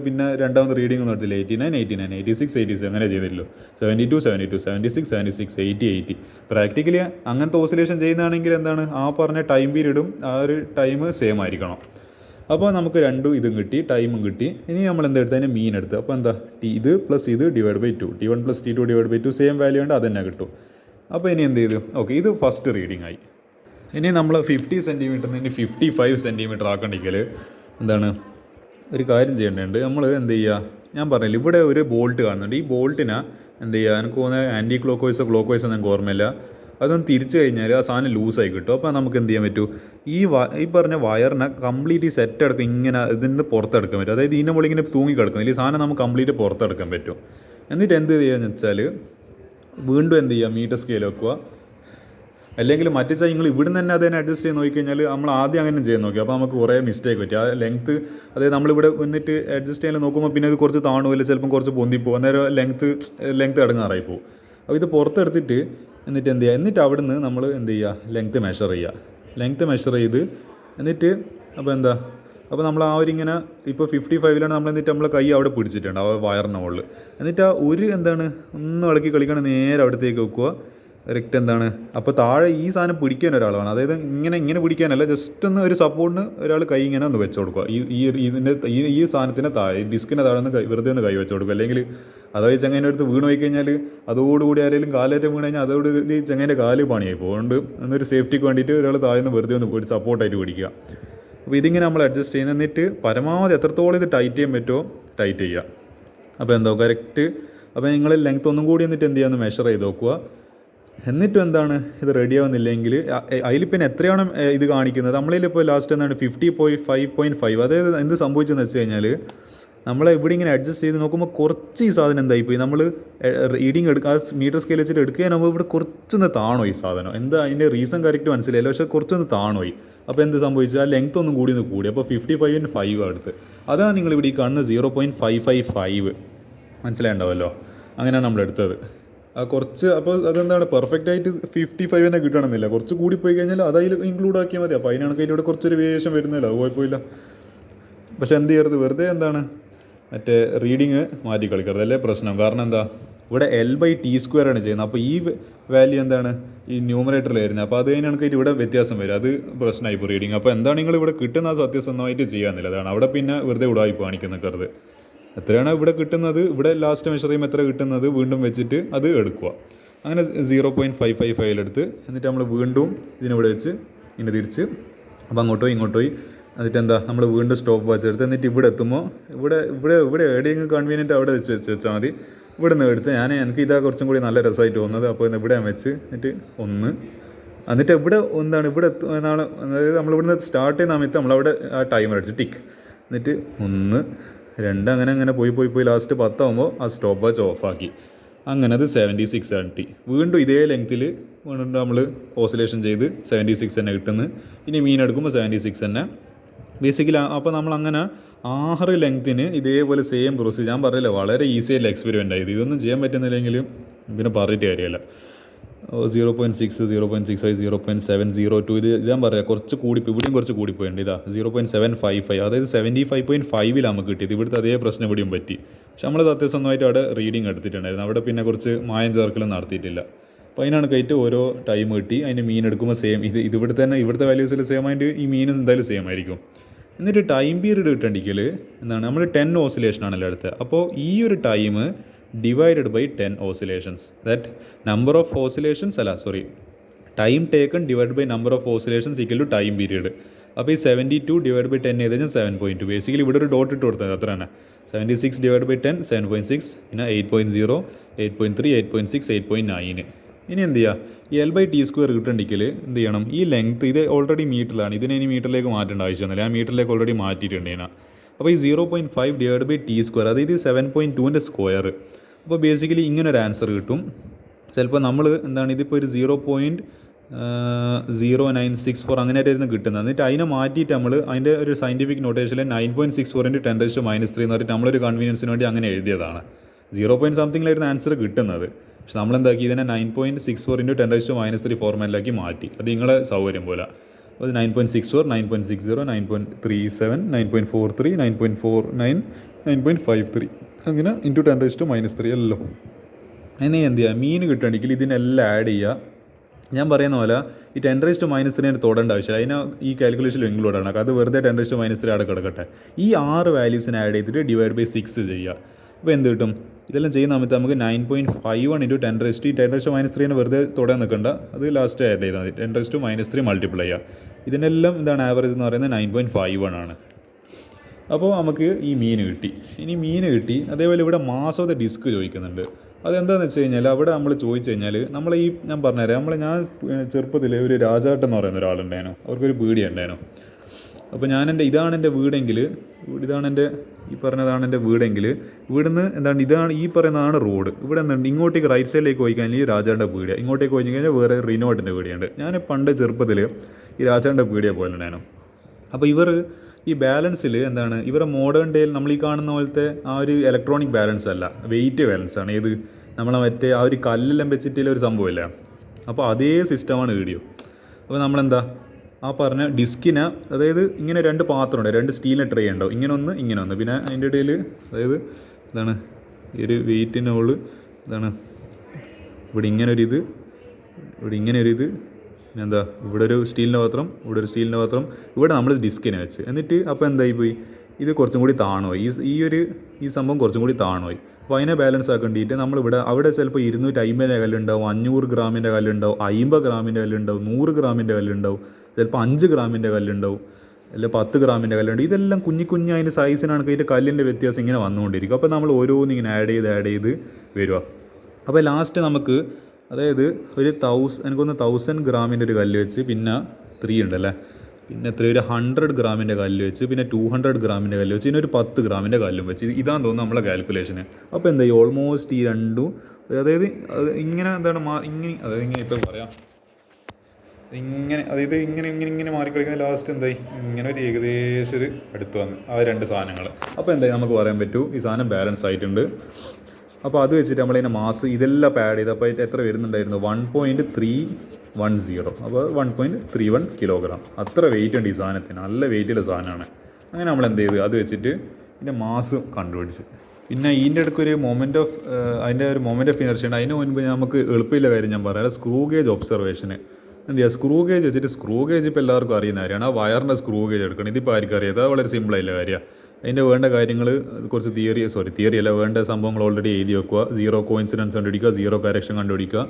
പിന്നെ രണ്ടാമത് റീഡിംഗ് ഒന്നും എടുത്തില്ല. 89 89 86 86 അങ്ങനെ ചെയ്തില്ലല്ലോ. 72 72 76 76 80 80. പ്രാക്ടിക്കലി അങ്ങനത്തെ ഓസിലേഷൻ ചെയ്യുന്നതാണെങ്കിൽ എന്താണ് ആ പറഞ്ഞ ടൈം പീരീഡും ആ ഒരു ടൈം സെയിം ആയിരിക്കണം. അപ്പോൾ നമുക്ക് രണ്ടും ഇതും കിട്ടി, ടൈമും കിട്ടി. ഇനി നമ്മൾ എന്താ അതിൻ്റെ മീൻ എടുത്ത്, അപ്പോൾ എന്താ ഇത് പ്ലസ് ഇത് divide by 2, T1 + T2 divide by 2 same value ഉണ്ട്, അത് തന്നെ കിട്ടും. അപ്പോൾ ഇനി എന്ത് ചെയ്തു, ഓക്കെ ഇത് ഫസ്റ്റ് റീഡിംഗ് ആയി. ഇനി നമ്മൾ 50 സെൻറ്റിമീറ്ററിന് ഇനി 55 സെൻറ്റിമീറ്റർ ആക്കണമെങ്കിൽ എന്താണ് ഒരു കാര്യം ചെയ്യേണ്ടതുണ്ട്. നമ്മൾ എന്ത് ചെയ്യുക, ഞാൻ പറഞ്ഞില്ല ഇവിടെ ഒരു ബോൾട്ട് കാണുന്നുണ്ട്. ഈ ബോൾട്ടിനെ എന്ത് ചെയ്യുക, എനിക്ക് തോന്നുന്നത് ആൻറ്റി ക്ലോക്ക് വൈസോ എനിക്ക് ഓർമ്മയില്ല, അതൊന്ന് തിരിച്ചു കഴിഞ്ഞാൽ ആ സാധനം ലൂസായി കിട്ടും. അപ്പോൾ നമുക്ക് എന്ത് ചെയ്യാൻ പറ്റും, ഈ പറഞ്ഞ വയറിനെ കംപ്ലീറ്റ് ഈ സെറ്റ് എടുക്കും, ഇങ്ങനെ ഇതിന് പുറത്തെടുക്കാൻ പറ്റും. അതായത് ഇതിൻ്റെ മുകളിൽ ഇങ്ങനെ തൂങ്ങി കിടക്കും, ഈ സാധനം നമുക്ക് കംപ്ലീറ്റ് പുറത്തെടുക്കാൻ പറ്റും. എന്നിട്ട് എന്ത് ചെയ്യുകയെന്ന് വെച്ചാൽ വീണ്ടും എന്ത് ചെയ്യുക, മീറ്റർ സ്കെയിൽ വെക്കുക. അല്ലെങ്കിൽ മറ്റേ നിങ്ങൾ ഇവിടുന്ന് തന്നെ അതിനെ അഡ്ജസ്റ്റ് ചെയ്ത് നോക്കിക്കഴിഞ്ഞാൽ നമ്മൾ ആദ്യം അങ്ങനെ ചെയ്യാൻ നോക്കി. അപ്പോൾ നമുക്ക് കുറേ മിസ്റ്റേക്ക് പറ്റും. ആ ലെങ്ത്ത്, അതായത് നമ്മളിവിടെ വന്നിട്ട് അഡ്ജസ്റ്റ് ചെയ്യാൻ നോക്കുമ്പോൾ പിന്നെ ഇത് കുറച്ച് താണുമില്ല, ചിലപ്പം കുറച്ച് പൊന്തിപ്പോകും, അന്നേരം ലെങ്ത്ത് അടങ്ങാറായി പോകും. അപ്പോൾ ഇത് പുറത്തെടുത്തിട്ട് എന്നിട്ട് എന്ത് ചെയ്യുക, എന്നിട്ട് അവിടെ നിന്ന് നമ്മൾ എന്ത് ചെയ്യുക, ലെങ്ത്ത് മെഷർ ചെയ്ത് എന്നിട്ട് അപ്പോൾ എന്താ, അപ്പോൾ നമ്മൾ ആ ഒരു ഇങ്ങനെ ഇപ്പോൾ 55 നമ്മൾ എന്നിട്ട് നമ്മൾ കൈ അവിടെ പിടിച്ചിട്ടുണ്ട് ആ വയറിൻ്റെ മുകളിൽ. എന്നിട്ട് ആ ഒരു എന്താണ് ഒന്നും ഇളക്കി കളിക്കണം, നേരെ അവിടത്തേക്ക് വെക്കുക. കറക്റ്റ് എന്താണ്, അപ്പോൾ താഴെ ഈ സാധനം പിടിക്കാൻ ഒരാൾ വേണം. അതായത് ഇങ്ങനെ പിടിക്കാനല്ല, ജസ്റ്റ് ഒന്ന് ഒരു സപ്പോർട്ടിന് ഒരാൾ കൈ ഇങ്ങനെ ഒന്ന് വെച്ച് കൊടുക്കുക. ഈ സാധനത്തിന് താഴെ ഡിസ്കിൻ്റെ താഴെ ഒന്ന് വെറുതെ ഒന്ന് കൈ വെച്ച് കൊടുക്കുക. അല്ലെങ്കിൽ അതായത് ചെങ്ങേൻ്റെ അടുത്ത് വീണ് പോയി കഴിഞ്ഞാൽ അതോടുകൂടി ആരെങ്കിലും കാലേറ്റം വീണ് കഴിഞ്ഞാൽ അതോടുകൂടി ചെങ്ങേൻ്റെ കാല് പണിയായി പോകും. അതുകൊണ്ട് എന്നൊരു സേഫ്റ്റിക്ക് വേണ്ടിയിട്ട് ഒരാൾ താഴെ നിന്ന് വെറുതെ ഒന്ന് ഒരു സപ്പോർട്ടായിട്ട് പിടിക്കുക. അപ്പോൾ ഇതിങ്ങനെ നമ്മൾ അഡ്ജസ്റ്റ് ചെയ്യുന്ന, എന്നിട്ട് പരമാവധി എത്രത്തോളം ഇത് ടൈറ്റ് ചെയ്യാൻ പറ്റുമോ ടൈറ്റ് ചെയ്യുക. അപ്പോൾ എന്തോ കറക്റ്റ്. അപ്പോൾ നിങ്ങൾ ലെങ്ത്ത് ഒന്നും കൂടി എന്നിട്ട് എന്ത് ചെയ്യാമെന്ന് മെഷർ ചെയ്ത് നോക്കുക. എന്നിട്ടും എന്താണ് ഇത് റെഡി ആവുന്നില്ലെങ്കിൽ അതിൽ പിന്നെ എത്രയാണ് ഇത് കാണിക്കുന്നത്, നമ്മളിലിപ്പോൾ ലാസ്റ്റ് എന്താണ് 50.5.5. അതായത് എന്ത് സംഭവിച്ചെന്ന് വെച്ച് കഴിഞ്ഞാൽ നമ്മളെ ഇവിടെ ഇങ്ങനെ അഡ്ജസ്റ്റ് ചെയ്ത് നോക്കുമ്പോൾ കുറച്ച് ഈ സാധനം എന്തായിപ്പോയി, നമ്മൾ റീഡിങ് എടുക്കുക ആ മീറ്റർ സ്കെയിൽ വെച്ചിട്ട് എടുക്കുകയാകുമ്പോൾ ഇവിടെ കുറച്ചൊന്ന് താണോ ഈ സാധനം. എന്താ അതിൻ്റെ റീസൺ കറക്റ്റ് മനസ്സിലായില്ല, പക്ഷേ കുറച്ചൊന്ന് താണോയി. അപ്പോൾ എന്ത് സംഭവിച്ചാൽ ആ ലെങ്ത്ത് ഒന്നും കൂടി. അപ്പോൾ 55.5 അടുത്ത്. അതാണ് നിങ്ങൾ ഇവിടെ ഈ കാണുന്ന 0.555 മനസ്സിലായിട്ടുണ്ടാവുമല്ലോ. അങ്ങനെയാണ് നമ്മൾ എടുത്തത്. ആ കുറച്ച്, അപ്പോൾ അതെന്താണ് പെർഫെക്റ്റ് ആയിട്ട് 55 തന്നെ കിട്ടണമെന്നില്ല, കുറച്ച് കൂടിപ്പോയി കഴിഞ്ഞാൽ അത് അതിൽ ഇൻക്ലൂഡ് ആക്കിയാൽ മതി. അപ്പോൾ അതിനാണ് അതിലൂടെ കുറച്ചൊരു വേരിയേഷൻ വരുന്നില്ല, അത് കുഴപ്പമില്ല. പക്ഷെ എന്ത് ചെയ്യരുത്, വെറുതെ എന്താണ് മറ്റേ റീഡിങ് മാറ്റി കളിക്കരുത്, അല്ലേ പ്രശ്നം. കാരണം എന്താ, ഇവിടെ L/T² ആണ് ചെയ്യുന്നത്. അപ്പോൾ ഈ വാല്യൂ എന്താണ് ഈ ന്യൂമറേറ്ററിൽ വരുന്നത്. അപ്പോൾ അത് കഴിഞ്ഞാൽ ഇവിടെ വ്യത്യാസം വരും, അത് പ്രശ്നമായി ഇപ്പോൾ റീഡിങ്. അപ്പോൾ എന്താണ് നിങ്ങൾ ഇവിടെ കിട്ടുന്ന സത്യസന്ധമായിട്ട് ചെയ്യാമെന്നില്ല, അതാണ് അവിടെ പിന്നെ വെറുതെ ഉടായ്പ കാണിക്കുന്നത്. എത്രയാണ് ഇവിടെ കിട്ടുന്നത്, ഇവിടെ ലാസ്റ്റ് മെഷർ ചെയ്യുമ്പോൾ എത്ര കിട്ടുന്നത് വീണ്ടും വെച്ചിട്ട് അത് എടുക്കുക. അങ്ങനെ 0.555 എടുത്ത് എന്നിട്ട് നമ്മൾ വീണ്ടും ഇതിനിവിടെ വെച്ച് ഇങ്ങനെ തിരിച്ച് അപ്പോൾ അങ്ങോട്ടോ ഇങ്ങോട്ടോ എന്നിട്ട് എന്താ നമ്മൾ വീണ്ടും സ്റ്റോപ്പ് വാച്ച് എടുത്ത് എന്നിട്ട് ഇവിടെ എത്തുമ്പോൾ ഇവിടെ എവിടെയെങ്കിലും കൺവീനിയൻറ്റ് അവിടെ വെച്ചാൽ മതി. ഇവിടെ നിന്ന് എടുത്ത് എനിക്ക് ഇതാ കുറച്ചും കൂടി നല്ല രസമായിട്ട് തോന്നുന്നത്. അപ്പോൾ ഇവിടെ ഞാൻ വെച്ച് എന്നിട്ട് 1 എന്നിട്ട് ഇവിടെ ഇവിടെ എന്നാണ്, അതായത് നമ്മളിവിടുന്ന് സ്റ്റാർട്ട് ചെയ്യുന്ന സമയത്ത് നമ്മളവിടെ ആ ടൈമർ അടിച്ച് ടിക്ക്, എന്നിട്ട് 1 2 അങ്ങനെ പോയി ലാസ്റ്റ് 10 ആകുമ്പോൾ ആ സ്റ്റോപ്പ് വാച്ച് ഓഫാക്കി. അങ്ങനെ അത് 76-70 വീണ്ടും ഇതേ ലെങ്ത്തിൽ വീണ്ടും നമ്മൾ ഓസിലേഷൻ ചെയ്ത് 76 തന്നെ കിട്ടുന്നത്. ഇനി മീൻ എടുക്കുമ്പോൾ 76 തന്നെ ബേസിക്കലി. അപ്പോൾ നമ്മളങ്ങനെ 6 ലെങ്ത്തിന് ഇതേപോലെ സെയിം പ്രോസസ്. ഞാൻ പറയില്ല, വളരെ ഈസി ആയിട്ടുള്ള എക്സ്പെരിമെൻ്റ് ആയത്. ഇതൊന്നും ചെയ്യാൻ പറ്റുന്നില്ലെങ്കിലും പിന്നെ പറഞ്ഞിട്ട് കാര്യമല്ല. 0.6 0.65 0.702 ഇത് ഞാൻ പറയാം കുറച്ച് ഇവിടെയും കുറച്ച് കൂടിപ്പോയിട്ടുണ്ട്. ഇതാ 0.755 അതായത് 75.5 നമുക്ക് കിട്ടിയത്. ഇവിടുത്തെ അതേ പ്രശ്നം ഇവിടെയും പറ്റി. പക്ഷെ നമ്മൾ സത്യസന്ധമായിട്ട് അവിടെ റീഡിങ് എടുത്തിട്ടുണ്ടായിരുന്നു. അവിടെ പിന്നെ കുറച്ച് മായം ചേർക്കലും നടത്തിയിട്ടില്ല. അപ്പോൾ അതിനാണ് കയറ്റ് ഓരോ ടൈം കിട്ടി. അതിന് മീൻ എടുക്കുമ്പോൾ സെയിം ഇവിടുത്തെ വാല്യൂസിൽ സെയിം ആയിട്ട് ഈ മീനും എന്തായാലും സെയിം ആയിരിക്കും. എന്നിട്ട് ടൈം പീരീഡ് കിട്ടണമെങ്കിൽ നമ്മൾ 10 ഓസിലേഷൻ ആണല്ലോ അടുത്ത്. അപ്പോൾ ഈ ഒരു time divided by 10 oscillations. That number of oscillations time taken divided by number of oscillations equal to time period. അപ്പോൾ ഈ 72 divided by 10 ചെയ്ത് കഴിഞ്ഞാൽ 7.2. ബേസിക്കലി ഇവിടെ ഒരു ഡോട്ട് ഇട്ട് കൊടുത്തത് അത്ര തന്നെ. 76 divided by 10 7.6, പിന്നെ 8.0 8.3 8.6 8.9. ഇനി എന്ത് ചെയ്യുക, ഈ L/T² കിട്ടണമെങ്കിൽ എന്ത് ചെയ്യണം, ഈ ലെങ്ത്ത് ഇത് ഓൾറെഡി മീറ്ററിലാണ്, ഇതിനെ ഇനി മീറ്ററിലേക്ക് മാറ്റേണ്ട ആവശ്യമൊന്നുമില്ല. ഞാൻ മീറ്ററിലേക്ക് ഓൾറെഡി മാറ്റിയിട്ടുണ്ട് ഞാൻ. അപ്പോൾ ഈ 0.5 divided by T², അതായത് 7.2ൻ്റെ സ്ക്വയർ. അപ്പോൾ ബേസിക്കലി ഇങ്ങനൊരു ആൻസർ കിട്ടും. ചിലപ്പോൾ നമ്മൾ ഇതിപ്പോൾ ഒരു 0.0964 അങ്ങനെയായിരുന്നു കിട്ടുന്നത്. എന്നിട്ട് അതിനെ മാറ്റിയിട്ട് നമ്മൾ അതിൻ്റെ ഒരു സയൻറ്റിഫിക് നൊട്ടേഷനിൽ 9.64 × 10⁻³ എന്ന് പറഞ്ഞിട്ട് നമ്മളൊരു കൺവീനിയൻസിന് വേണ്ടി അങ്ങനെ എഴുതിയതാണ്. 0. സംതിങ്ങിലായിരുന്നു ആൻസർ കിട്ടുന്നത്. പക്ഷെ നമ്മളെന്താക്കി, ഇതിനെ 9.64 × 10⁻³ ഫോർമാറ്റിലാക്കി മാറ്റി. അത് നിങ്ങളെ സൗകര്യം പോലെ. അത് 9.64 9.60 9.37 9.43 9.49 9.53 അങ്ങനെ ഇൻറ്റു 10⁻³ അല്ലല്ലോ. ഇനി എന്ത് ചെയ്യുക, മീൻ കിട്ടണമെങ്കിൽ ഇതിനെല്ലാം ആഡ് ചെയ്യുക. ഞാൻ പറയുന്ന പോലെ ഈ 10⁻³ തൊടേണ്ട ആവശ്യമില്ല. അതിന് ഈ കാൽക്കുലേഷനിൽ ഇൻക്ലൂഡ് ആണ്. അത് വെറുതെ 10⁻³ അവിടെ കിടക്കട്ടെ. ഈ 6 വാല്യൂസിനെ ആഡ് ചെയ്തിട്ട് ഡിവൈഡ് ബൈ 6 ചെയ്യുക. അപ്പോൾ എന്ത് കിട്ടും, ഇതെല്ലാം ചെയ്യുന്ന സമയത്ത് നമുക്ക് 9.51 × 10⁻³ വെറുതെ തൊടാൻ നിൽക്കണ്ട. അത് ലാസ്റ്റ് ആഡ് ചെയ്താൽ മതി. 10⁻³ മൾട്ടിപ്ലൈ ചെയ്യുക. ഇതിനെല്ലാം ആവറേജ് എന്ന് പറയുന്നത് 9.51 ആണ്. അപ്പോൾ നമുക്ക് ഈ മീൻ കിട്ടി. ഇനി മീൻ കിട്ടി. അതേപോലെ ഇവിടെ മാസ് ഓഫ് ദ ഡിസ്ക് ചോദിക്കുന്നുണ്ട്. അതെന്താണെന്ന് വെച്ച് കഴിഞ്ഞാൽ അവിടെ നമ്മൾ ചോദിച്ചു കഴിഞ്ഞാൽ ഞാൻ പറഞ്ഞുതരാം. ഞാൻ ചെറുപ്പത്തിൽ ഒരു രാജാട്ടൻ എന്ന് പറയുന്ന ഒരാളുണ്ടായിരുന്നു. അവർക്കൊരു പീടിക ഉണ്ടായിരുന്നു. അപ്പോൾ ഇതാണ് എൻ്റെ വീടെങ്കിൽ, എൻ്റെ വീടെങ്കിൽ ഇവിടുന്ന് ഇതാണ് ഈ പറയുന്നതാണ് റോഡ്. ഇവിടെ ഇങ്ങോട്ടേക്ക് റൈറ്റ് സൈഡിലേക്ക് പോയി കഴിഞ്ഞാൽ ഈ രാജാൻ്റെ പീടിക, ഇങ്ങോട്ടേക്ക് പോയി കഴിഞ്ഞാൽ വേറെ റിനോട്ടിൻ്റെ പീടിയുണ്ട്. ഞാൻ പണ്ട് ചെറുപ്പത്തിൽ ഈ രാജാൻ്റെ പീടിയ പോലെ ഉണ്ടായിരുന്നു. അപ്പോൾ ഇവർ ഈ ബാലൻസിൽ ഇവരുടെ മോഡേൺ ഡേയിൽ നമ്മൾ ഈ കാണുന്ന പോലത്തെ ആ ഒരു ഇലക്ട്രോണിക് ബാലൻസ് അല്ല, വെയിറ്റ് ബാലൻസാണ്. ഏത് നമ്മളെ മറ്റേ ആ ഒരു കല്ലെല്ലാം വെച്ചിട്ടുള്ള ഒരു സംഭവമില്ല. അപ്പോൾ അതേ സിസ്റ്റമാണ് വീഡിയോ. അപ്പോൾ ആ പറഞ്ഞ ഡിസ്കിനെ, അതായത് ഇങ്ങനെ 2 പാത്രമുണ്ട്, 2 സ്റ്റീലിൻ്റെ ട്രേ ഉണ്ടാവും, ഇങ്ങനെ ഒന്ന് പിന്നെ അതിൻ്റെ ഇടയിൽ അതായത് ഈ ഒരു വെയിറ്റിൻ്റെ മുകളിൽ ഇവിടെ ഇങ്ങനൊരിത് പിന്നെ ഇവിടെ ഒരു സ്റ്റീലിൻ്റെ പാത്രം, ഇവിടെ നമ്മൾ ഡിസ്കിനെ വെച്ച്. എന്നിട്ട് അപ്പോൾ എന്തായിപ്പോയി, ഇത് കുറച്ചും കൂടി താണുപോയി. ഈ സംഭവം കുറച്ചും കൂടി താണുപോയി. അപ്പോൾ അതിനെ ബാലൻസ് ആക്കേണ്ടിയിട്ട് അവിടെ ചിലപ്പോൾ 250 കല്ലുണ്ടാവും, 500 ഗ്രാമിൻ്റെ കല്ലുണ്ടാവും, 50 ഗ്രാമിൻ്റെ കല്ലുണ്ടാവും, 100 ഗ്രാമിൻ്റെ കല്ലുണ്ടാവും, ചിലപ്പോൾ 5 ഗ്രാമിൻ്റെ കല്ലുണ്ടാവും, അല്ല 10 ഗ്രാമിൻ്റെ കല്ലുണ്ട്. ഇതെല്ലാം കുഞ്ഞു അതിൻ്റെ സൈസിനാണ് അതിൻ്റെ കല്ലിൻ്റെ വ്യത്യാസം ഇങ്ങനെ വന്നുകൊണ്ടിരിക്കും. അപ്പോൾ നമ്മൾ ഓരോന്ന് ഇങ്ങനെ ആഡ് ചെയ്ത് വരിക. അപ്പോൾ ലാസ്റ്റ് നമുക്ക് അതായത് ഒരു 1000 ഗ്രാമിൻ്റെ ഒരു കല്ല് വെച്ച്, പിന്നെ 3 ഉണ്ടല്ലേ, പിന്നെ ഒരു 100 ഗ്രാമിൻ്റെ കല്ല് വെച്ച്, പിന്നെ 200 ഗ്രാമിൻ്റെ കല്ല് വെച്ച്, പിന്നെ ഒരു 10 ഗ്രാമിൻ്റെ കല്ലും വെച്ച്. ഇതാണ് തോന്നുന്നു നമ്മളെ കാൽക്കുലേഷന്. അപ്പോൾ എന്തായി, ഓൾമോസ്റ്റ് ഈ രണ്ടും അതായത് ഇങ്ങനെ അതായത് ഇങ്ങനെ ഇപ്പോൾ പറയാം, ഇങ്ങനെ മാറിക്കളിക്കുന്ന ലാസ്റ്റ് എന്തായി, ഇങ്ങനെ ഒരു ഏകദേശം ഒരു അടുത്ത് വന്ന് ആ 2 സാധനങ്ങൾ. അപ്പോൾ എന്തായി നമുക്ക് പറയാൻ പറ്റൂ, ഈ സാധനം ബാലൻസ് ആയിട്ടുണ്ട്. അപ്പോൾ അത് വെച്ചിട്ട് നമ്മളതിൻ്റെ മാസ് ഇതെല്ലാം ആഡ് ചെയ്ത് അപ്പോൾ എത്ര വരുന്നുണ്ടായിരുന്നു, 1.310. അപ്പോൾ 1.31 കിലോഗ്രാം. അത്ര വെയിറ്റ് ഉണ്ട് ഈ സാധനത്തിന്, നല്ല വെയിറ്റുള്ള സാധനമാണ്. അങ്ങനെ നമ്മൾ എന്ത് ചെയ്ത് അത് വെച്ചിട്ട് ഇതിൻ്റെ മാസ് കണ്ടുപിടിച്ച്. പിന്നെ ഇതിൻ്റെ ഇടയ്ക്ക് ഒരു മൊമെൻറ്റ് ഓഫ് ഇനർഷ്യ ഉണ്ട്. അതിന് മുൻപ് നമുക്ക് എളുപ്പമില്ല കാര്യം ഞാൻ പറയാം, സ്ക്രൂ ഗേജ് ഒബ്സർവേഷന്. എന്ത് ചെയ്യുക, സ്ക്രൂ ഗേജ് വെച്ചിട്ട്, സ്ക്രൂ ഗേജ് ഇപ്പോൾ എല്ലാവർക്കും അറിയുന്ന കാര്യമാണ്. ആ വയറിൻ്റെ സ്ക്രൂ ഗേജ് എടുക്കണം. ഇതിപ്പോൾ ആർക്കും അറിയാം, അത് വളരെ സിമ്പിളായില്ല കാര്യമാണ്. അതിൻ്റെ വേണ്ട കാര്യങ്ങൾ കുറച്ച് തിയറി അല്ല, വേണ്ട സംഭവങ്ങൾ ഓൾറെഡി എഴുതി വെക്കുക. 0 കോയിൻസിഡൻസ് കണ്ടുപിടിക്കുക, 0 കറക്ഷൻ കണ്ടുപിടിക്കുക.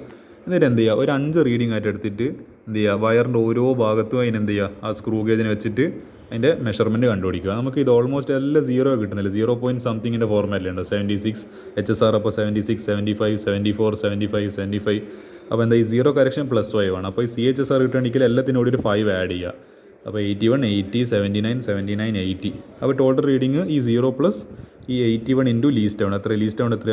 എന്നിട്ട് എന്ത് ചെയ്യുക, ഒരു 5 റീഡിംഗ് ആയിട്ട് എടുത്തിട്ട് എന്ത് ചെയ്യുക, വയറിൻ്റെ ഓരോ ഭാഗത്തും അതിനെന്ത് ചെയ്യുക, ആ സ്ക്രൂ ഗേജിനെ വെച്ചിട്ട് അതിൻ്റെ മെഷർമെൻറ്റ് കണ്ടുപിടിക്കുക. നമുക്ക് ഇത് ഓൾമോസ്റ്റ് എല്ലാം സീറോ കിട്ടുന്നില്ല, 0 പോയിൻറ്റ് സംതിങ്ങിൻ്റെ ഫോർമാറ്റിലുണ്ട്. 76 HSR, അപ്പോൾ 76, 75, 74, 75, 75. അപ്പോൾ എന്താ ഈ സീറോ കറക്ഷൻ +5 ആണ്. അപ്പോൾ ഈ CHSR കിട്ടുകയാണെങ്കിൽ എല്ലാത്തിനോട് ഒരു 5 ആഡ് ചെയ്യുക. അപ്പോൾ 81, 80, 79, 79, 80. അപ്പോൾ ടോട്ടൽ റീഡിങ് ഈ 0 പ്ലസ് ഈ 81 ഇൻറ്റു ലീസ്റ്റ് ആണ്. എത്ര ലീസ്റ്റ് ആണ്? എത്ര?